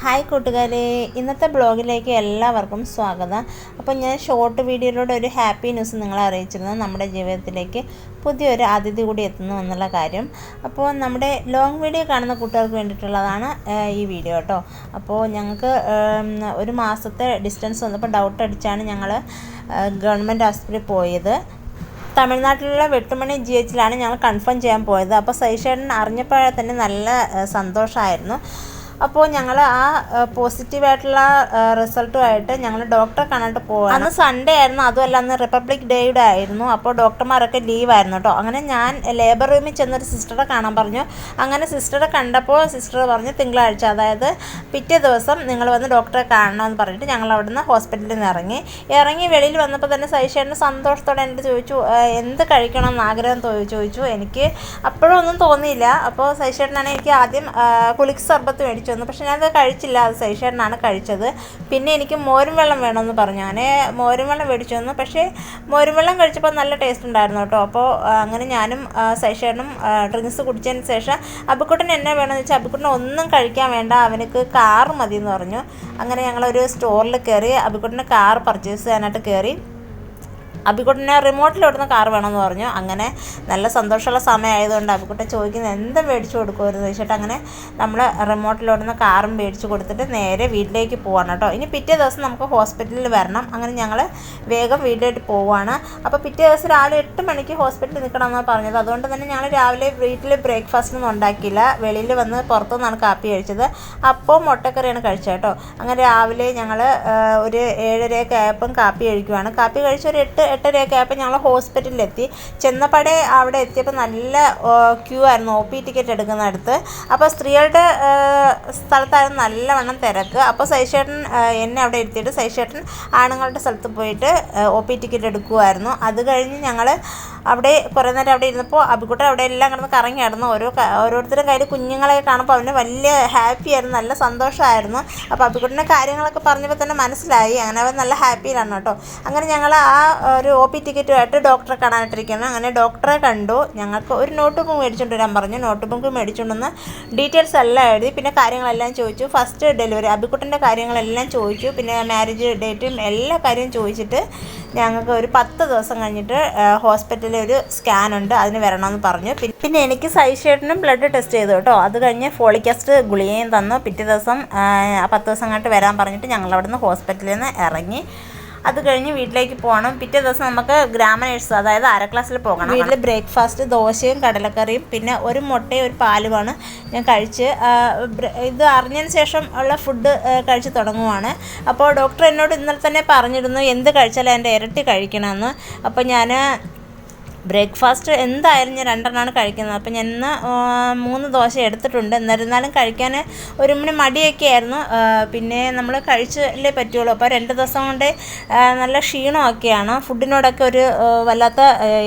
Hi കൂട്ടുകാരെ, ഇന്നത്തെ ബ്ലോഗിലേക്ക് എല്ലാവർക്കും സ്വാഗതം. അപ്പോൾ ഞാൻ ഷോർട്ട് വീഡിയോയിലൂടെ ഒരു ഹാപ്പി ന്യൂസ് നിങ്ങളെ അറിയിച്ചിരുന്നു. നമ്മുടെ ജീവിതത്തിലേക്ക് പുതിയൊരു അതിഥി കൂടി എത്തുന്നു എന്നുള്ള കാര്യം. അപ്പോൾ നമ്മുടെ ലോങ് വീഡിയോ കാണുന്ന കൂട്ടുകാർക്ക് വേണ്ടിയിട്ടുള്ളതാണ് ഈ വീഡിയോ കേട്ടോ. അപ്പോൾ ഞങ്ങൾക്ക് ഒരു മാസത്തെ ഡിസ്റ്റൻസ് വന്നപ്പോൾ ഡൗട്ട് അടിച്ചാണ് ഞങ്ങൾ ഗവൺമെൻറ് ആശുപത്രിയിൽ പോയത്. തമിഴ്നാട്ടിലുള്ള വെട്ടുമണി GHലാണ് ഞങ്ങൾ കൺഫേം ചെയ്യാൻ പോയത്. അപ്പോൾ സൈഷേട്ടൻ അറിഞ്ഞപ്പോഴേ തന്നെ നല്ല സന്തോഷമായിരുന്നു. അപ്പോൾ ഞങ്ങൾ ആ പോസിറ്റീവായിട്ടുള്ള റിസൾട്ടുമായിട്ട് ഞങ്ങൾ ഡോക്ടറെ കാണാനായിട്ട് പോകും. അന്ന് സൺഡേ ആയിരുന്നു, അതുമല്ല അന്ന് റിപ്പബ്ലിക് ഡേയുടെ ആയിരുന്നു. അപ്പോൾ ഡോക്ടർമാരൊക്കെ ലീവായിരുന്നു കേട്ടോ. അങ്ങനെ ഞാൻ ലേബർ റൂമിൽ ചെന്നൊരു സിസ്റ്ററെ കാണാൻ പറഞ്ഞു. അങ്ങനെ സിസ്റ്ററെ കണ്ടപ്പോൾ സിസ്റ്റർ പറഞ്ഞു തിങ്കളാഴ്ച, അതായത് പിറ്റേ ദിവസം നിങ്ങൾ വന്ന് ഡോക്ടറെ കാണണമെന്ന് പറഞ്ഞിട്ട് ഞങ്ങൾ അവിടെ നിന്ന് ഹോസ്പിറ്റലിൽ നിന്ന് ഇറങ്ങി വെളിയിൽ വന്നപ്പോൾ തന്നെ സൈഷേട്ടന് സന്തോഷത്തോടെ എൻ്റെ ചോദിച്ചു എന്ത് കഴിക്കണമെന്ന് ആഗ്രഹം ചോദിച്ചു. എനിക്ക് അപ്പോഴും ഒന്നും തോന്നിയില്ല. അപ്പോൾ സൈഷേട്ടനാണ് എനിക്ക് ആദ്യം കുളിക്ക് സർബത്ത് മേടിച്ചു വന്നു. പക്ഷെ ഞാനത് കഴിച്ചില്ല, അത് സൈഷേട്ടനാണ് കഴിച്ചത്. പിന്നെ എനിക്ക് മോരും വെള്ളം വേണമെന്ന് പറഞ്ഞു. അങ്ങനെ മോരും വെള്ളം മേടിച്ചു വന്നു. പക്ഷേ മോരും വെള്ളം കഴിച്ചപ്പോൾ നല്ല ടേസ്റ്റ് ഉണ്ടായിരുന്നു കേട്ടോ. അപ്പോൾ അങ്ങനെ ഞാനും സൈഷേട്ടനും ഡ്രിങ്ക്സ് കുടിച്ചതിന് ശേഷം അബിക്കുട്ടൻ എന്നെ വേണമെന്ന് വെച്ചാൽ അബിക്കുട്ടൻ ഒന്നും കഴിക്കാൻ വേണ്ട, അവനക്ക് കാറ് മതി എന്ന് പറഞ്ഞു. അങ്ങനെ ഞങ്ങളൊരു സ്റ്റോറിൽ കയറി അബിക്കുട്ടന് കാർ പർച്ചേസ് ചെയ്യാനായിട്ട് കയറി. അബിക്കുട്ടനെ റിമോട്ടിലോടുന്ന കാർ വേണമെന്ന് പറഞ്ഞു. അങ്ങനെ നല്ല സന്തോഷമുള്ള സമയമായതുകൊണ്ട് അബിക്കുട്ടൻ ചോദിക്കുന്നത് എന്ത് മേടിച്ചു കൊടുക്കുമായിരുന്നു ചോദിച്ചിട്ട് അങ്ങനെ നമ്മൾ റിമോട്ടിലോടുന്ന കാറും മേടിച്ച് കൊടുത്തിട്ട് നേരെ വീട്ടിലേക്ക് പോവാണ് കേട്ടോ. ഇനി പിറ്റേ ദിവസം നമുക്ക് ഹോസ്പിറ്റലിൽ വരണം. അങ്ങനെ ഞങ്ങൾ വേഗം വീട്ടിലേക്ക് പോവുകയാണ്. അപ്പോൾ പിറ്റേ ദിവസം രാവിലെ 8 മണിക്ക് ഹോസ്പിറ്റലിൽ നിൽക്കണമെന്നാണ് പറഞ്ഞത്. അതുകൊണ്ട് തന്നെ ഞങ്ങൾ രാവിലെ വീട്ടിൽ ബ്രേക്ക്ഫാസ്റ്റിനൊന്നും ഉണ്ടാക്കിയില്ല. വെളിയിൽ വന്ന് പുറത്തുനിന്നാണ് കാപ്പി കഴിച്ചത്. അപ്പോൾ മുട്ടക്കറിയാണ് കഴിച്ചത് കേട്ടോ. അങ്ങനെ രാവിലെ ഞങ്ങൾ ഒരു 7:30 ആയപ്പം കാപ്പി കഴിക്കുവാണ്. കാപ്പി കഴിച്ച് ഒരു 8:30 ആയപ്പോൾ ഞങ്ങൾ ഹോസ്പിറ്റലിലെത്തി. ചെന്നപ്പടെ അവിടെ എത്തിയപ്പോൾ നല്ല ക്യൂ ആയിരുന്നു OP ടിക്കറ്റ് എടുക്കുന്നിടത്ത്. അപ്പോൾ സ്ത്രീകളുടെ സ്ഥലത്തായിരുന്നു നല്ലവണ്ണം തിരക്ക്. അപ്പോൾ സൈഷേട്ടൻ എന്നെ അവിടെ ഇരുത്തിയിട്ട് സൈഷേട്ടൻ ആണുങ്ങളുടെ സ്ഥലത്ത് പോയിട്ട് OP ടിക്കറ്റ് എടുക്കുമായിരുന്നു. അത് കഴിഞ്ഞ് ഞങ്ങൾ അവിടെ കുറേ നേരം അവിടെ ഇരുന്നപ്പോൾ അബിക്കുട്ടൻ അവിടെ എല്ലാം കിടന്ന് കറങ്ങി കിടന്നു. ഓരോരുത്തരും കയ്യിൽ കുഞ്ഞുങ്ങളെ കാണുമ്പോൾ അവന് വലിയ ഹാപ്പി ആയിരുന്നു, നല്ല സന്തോഷമായിരുന്നു. അപ്പോൾ അബിക്കുട്ടൻ്റെ കാര്യങ്ങളൊക്കെ പറഞ്ഞപ്പോൾ തന്നെ മനസ്സിലായി. അങ്ങനെ അവൻ നല്ല ഹാപ്പിയിലാണ് കേട്ടോ. അങ്ങനെ ഞങ്ങൾ ആ ഒരു OP ടിക്കറ്റുമായിട്ട് ഡോക്ടറെ കാണാനായിട്ടിരിക്കുന്നു. അങ്ങനെ ഡോക്ടറെ കണ്ടു. ഞങ്ങൾക്ക് ഒരു നോട്ട് ബുക്ക് മേടിച്ചുകൊണ്ട് വരാൻ പറഞ്ഞു. നോട്ട് ബുക്ക് മേടിച്ചുകൊണ്ടുവന്ന് ഡീറ്റെയിൽസ് എല്ലാം എഴുതി. പിന്നെ കാര്യങ്ങളെല്ലാം ചോദിച്ചു. ഫസ്റ്റ് ഡെലിവറി അബിക്കുട്ടൻ്റെ കാര്യങ്ങളെല്ലാം ചോദിച്ചു. പിന്നെ മാരേജ് ഡേറ്റും എല്ലാ കാര്യവും ചോദിച്ചിട്ട് ഞങ്ങൾക്ക് ഒരു 10 ദിവസം കഴിഞ്ഞിട്ട് ഹോസ്പിറ്റലിൽ ഒരു സ്കാനുണ്ട്, അതിന് വരണമെന്ന് പറഞ്ഞു. പിന്നെ എനിക്ക് സൈഷേട്ടനും ബ്ലഡ് ടെസ്റ്റ് ചെയ്തു കേട്ടോ. അത് കഴിഞ്ഞ് ഫോളിക് ആസിഡ് ഗുളികയും തന്നു. പിറ്റേ ദിവസം 10 ദിവസം കഴിഞ്ഞിട്ട് വരാൻ പറഞ്ഞിട്ട് ഞങ്ങൾ അവിടെ നിന്ന് ഹോസ്പിറ്റലിൽ നിന്ന് ഇറങ്ങി. അത് കഴിഞ്ഞ് വീട്ടിലേക്ക് പോകണം. പിറ്റേ ദിവസം നമുക്ക് ഗ്രാമനേഴ്സ്, അതായത് അര ക്ലാസ്സിൽ പോകണം. വീട്ടിൽ ബ്രേക്ക്ഫാസ്റ്റ് ദോശയും കടലക്കറിയും പിന്നെ ഒരു മുട്ടയും ഒരു പാലുമാണ് ഞാൻ കഴിച്ച്. ഇത് അറിഞ്ഞതിന് ശേഷം ഉള്ള ഫുഡ് കഴിച്ച് തുടങ്ങുവാണ്. അപ്പോൾ ഡോക്ടർ എന്നോട് ഇന്നലെ തന്നെ പറഞ്ഞിരുന്നു എന്ത് കഴിച്ചാലും എൻ്റെ ഇരട്ടി കഴിക്കണമെന്ന്. അപ്പോൾ ഞാൻ ബ്രേക്ക്ഫാസ്റ്റ് എന്തായാലും ഞാൻ 2 കഴിക്കുന്നത്. അപ്പം ഞാൻ ഇന്ന് 3 ദോശ എടുത്തിട്ടുണ്ട്. എന്നിരുന്നാലും കഴിക്കാൻ ഒരു മടിയൊക്കെ ആയിരുന്നു. പിന്നെ നമ്മൾ കഴിച്ചല്ലേ പറ്റുള്ളൂ. അപ്പോൾ 2 ദിവസം കൊണ്ട് നല്ല ക്ഷീണമൊക്കെയാണ്. ഫുഡിനോടൊക്കെ ഒരു വല്ലാത്ത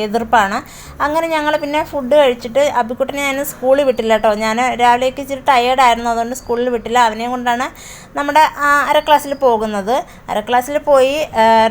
എതിർപ്പാണ്. അങ്ങനെ ഞങ്ങൾ പിന്നെ ഫുഡ് കഴിച്ചിട്ട് അബിക്കുട്ടനെ ഞാൻ സ്കൂളിൽ വിട്ടില്ല കേട്ടോ. ഞാൻ രാവിലേക്ക് ഇച്ചിരി ടയേർഡായിരുന്നു, അതുകൊണ്ട് സ്കൂളിൽ വിട്ടില്ല. അവനെയും കൊണ്ടാണ് നമ്മുടെ അര ക്ലാസ്സിൽ പോകുന്നത്. അര ക്ലാസ്സിൽ പോയി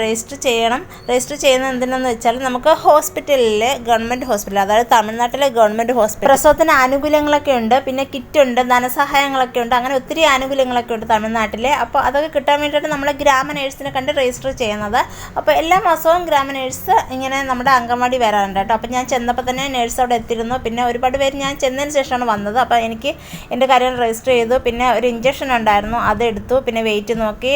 രജിസ്റ്റർ ചെയ്യണം. രജിസ്റ്റർ ചെയ്യുന്നത് എന്തിനാണെന്ന് വെച്ചാൽ നമുക്ക് ഹോസ്പിറ്റലിൽ ഗവൺമെൻറ് ഹോസ്പിറ്റൽ, അതായത് തമിഴ്നാട്ടിലെ ഗവൺമെൻറ് ഹോസ്പിറ്റൽ പ്രസവത്തിന് ആനുകൂല്യങ്ങളൊക്കെ ഉണ്ട്. പിന്നെ കിറ്റുണ്ട്, ധനസഹായങ്ങളൊക്കെ ഉണ്ട്. അങ്ങനെ ഒത്തിരി ആനുകൂല്യങ്ങളൊക്കെ ഉണ്ട് തമിഴ്നാട്ടിലെ. അപ്പോൾ അതൊക്കെ കിട്ടാൻ വേണ്ടിയിട്ട് നമ്മൾ ഗ്രാമ നേഴ്സിനെ കണ്ട് രജിസ്റ്റർ ചെയ്യുന്നത്. അപ്പോൾ എല്ലാ മാസവും ഗ്രാമ നേഴ്സ് ഇങ്ങനെ നമ്മുടെ അംഗൻവാടി വരാറുണ്ട് കേട്ടോ. അപ്പോൾ ഞാൻ ചെന്നപ്പോൾ തന്നെ നേഴ്സ് അവിടെ എത്തിയിരുന്നു. പിന്നെ ഒരുപാട് പേര് ഞാൻ ചെന്നതിന് ശേഷമാണ് വന്നത്. അപ്പോൾ എനിക്ക് എൻ്റെ കാര്യങ്ങൾ രജിസ്റ്റർ ചെയ്തു. പിന്നെ ഒരു ഇഞ്ചക്ഷൻ ഉണ്ടായിരുന്നു, അതെടുത്തു. പിന്നെ വെയിറ്റ് നോക്കി,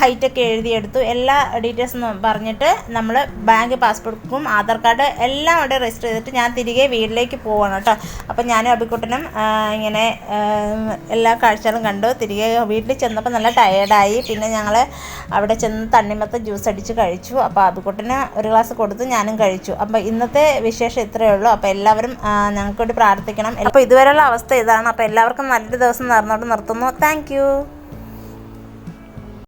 ഹൈറ്റൊക്കെ എഴുതിയെടുത്തു. എല്ലാ ഡീറ്റെയിൽസും പറഞ്ഞിട്ട് നമ്മൾ ബാങ്ക് പാസ്ബുക്കും ആധാർ കാർഡ് എല്ലാം അവിടെ രജിസ്റ്റർ ചെയ്തിട്ട് ഞാൻ തിരികെ വീട്ടിലേക്ക് പോവാണ് കേട്ടോ. അപ്പോൾ ഞാനും അബിക്കുട്ടനും ഇങ്ങനെ എല്ലാ കാഴ്ചകളും കണ്ടു. തിരികെ വീട്ടിൽ ചെന്നപ്പോൾ നല്ല ടയേർഡായി. പിന്നെ ഞങ്ങൾ അവിടെ ചെന്ന് തണ്ണിമത്ത ജ്യൂസ് അടിച്ച് കഴിച്ചു. അപ്പോൾ അബിക്കുട്ടന് ഒരു ഗ്ലാസ് കൊടുത്തു, ഞാനും കഴിച്ചു. അപ്പോൾ ഇന്നത്തെ വിശേഷം ഇത്രയേ ഉള്ളൂ. അപ്പോൾ എല്ലാവരും ഞങ്ങൾക്ക് വേണ്ടി പ്രാർത്ഥിക്കണം. അപ്പോൾ ഇതുവരെയുള്ള അവസ്ഥ ഇതാണ്. അപ്പോൾ എല്ലാവർക്കും നല്ലൊരു ദിവസം നേർന്നോട്ട് നിർത്തുന്നു. താങ്ക്